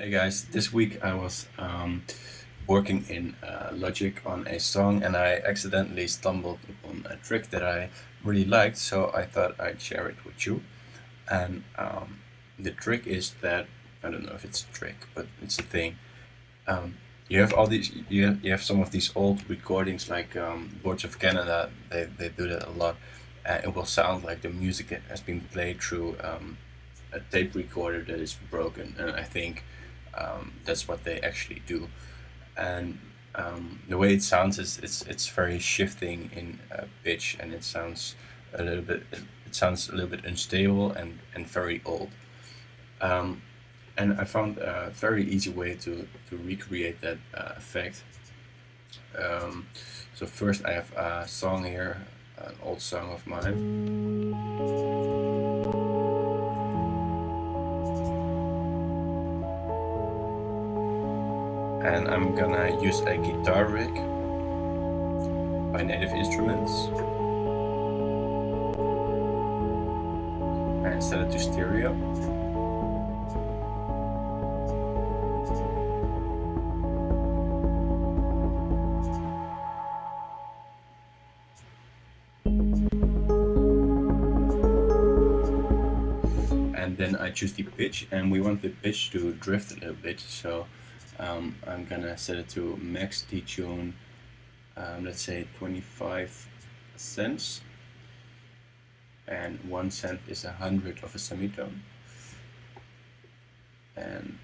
Hey guys, this week I was working in Logic on a song and I accidentally stumbled upon a trick that I really liked, so I thought I'd share it with you. And the trick is that, I don't know if it's a trick, but it's a thing. Um, you have all these, you have some of these old recordings like Boards of Canada, they do that a lot. And it will sound like the music that has been played through a tape recorder that is broken, and I think that's what they actually do. And the way it sounds is it's very shifting in pitch, and it sounds a little bit unstable and very old. Um, and I found a very easy way to recreate that effect. Um, so first I have a song here, an old song of mine. And I'm gonna use a guitar rig by Native Instruments and set it to stereo. And then I choose the pitch, and we want the pitch to drift a little bit, so I'm gonna set it to max detune, let's say 25 cents, and 1 cent is 100 of a semitone, and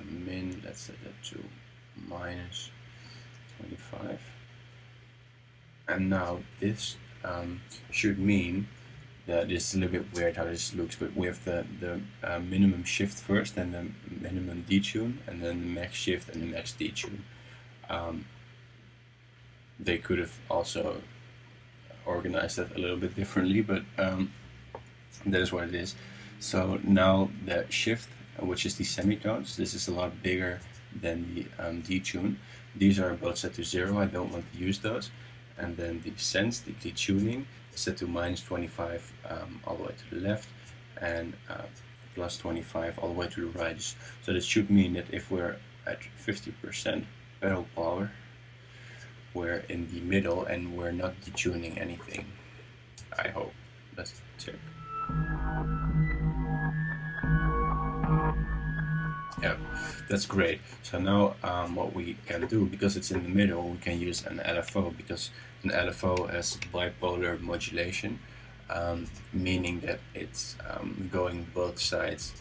min, let's set that to minus 25. And now this should mean that it's a little bit weird how this looks, but we have the minimum shift first, and the minimum detune, and then the max shift and the max detune. They could have also organized that a little bit differently, but that is what it is. So now the shift, which is the semitones, this is a lot bigger than the detune. These are both set to 0, I don't want to use those. And then the sense, the detuning, is set to minus 25 all the way to the left, and plus 25 all the way to the right. So this should mean that if we're at 50% pedal power, we're in the middle and we're not detuning anything. I hope. Let's check. Yeah, that's great. So now what we can do, because it's in the middle, we can use an LFO, because an LFO has bipolar modulation, meaning that it's going both sides.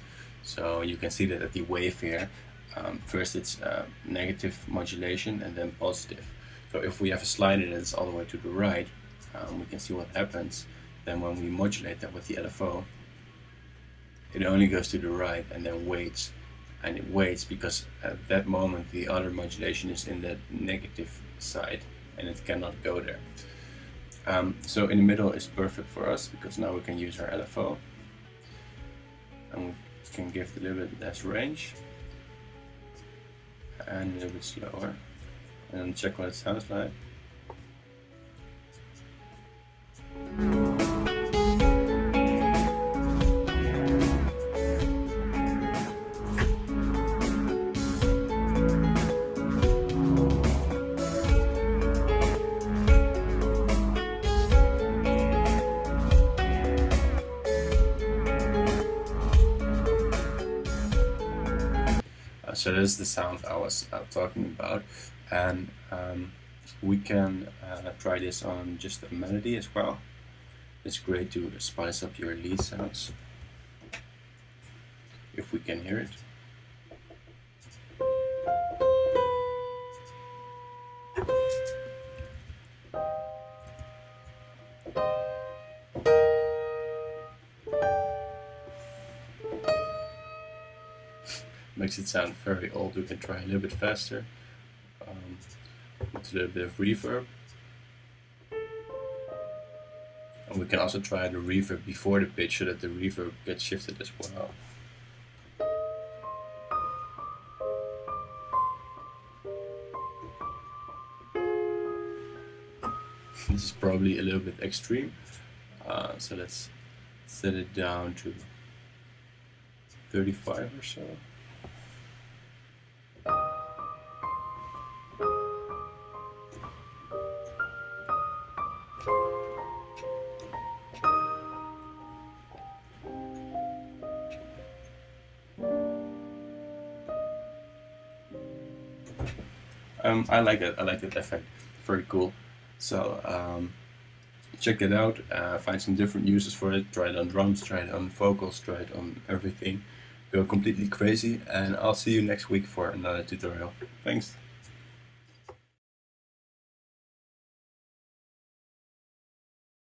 So you can see that at the wave here, first it's negative modulation and then positive. So if we have a slider that's all the way to the right, we can see what happens. Then when we modulate that with the LFO, it only goes to the right and then waits. And it waits because at that moment the other modulation is in the negative side and it cannot go there. So in the middle is perfect for us, because now we can use our LFO and we can give it a little bit less range and a little bit slower, and check what it sounds like. So that's the sound I was talking about, and we can try this on just a melody as well. It's great to spice up your lead sounds, if we can hear it. Makes it sound very old. We can try a little bit faster, with a little bit of reverb. And we can also try the reverb before the pitch, so that the reverb gets shifted as well. This is probably a little bit extreme, so let's set it down to 35 or so. I like it. I like that effect. Very cool. So check it out. Find some different uses for it. Try it on drums. Try it on vocals. Try it on everything. Go completely crazy. And I'll see you next week for another tutorial. Thanks.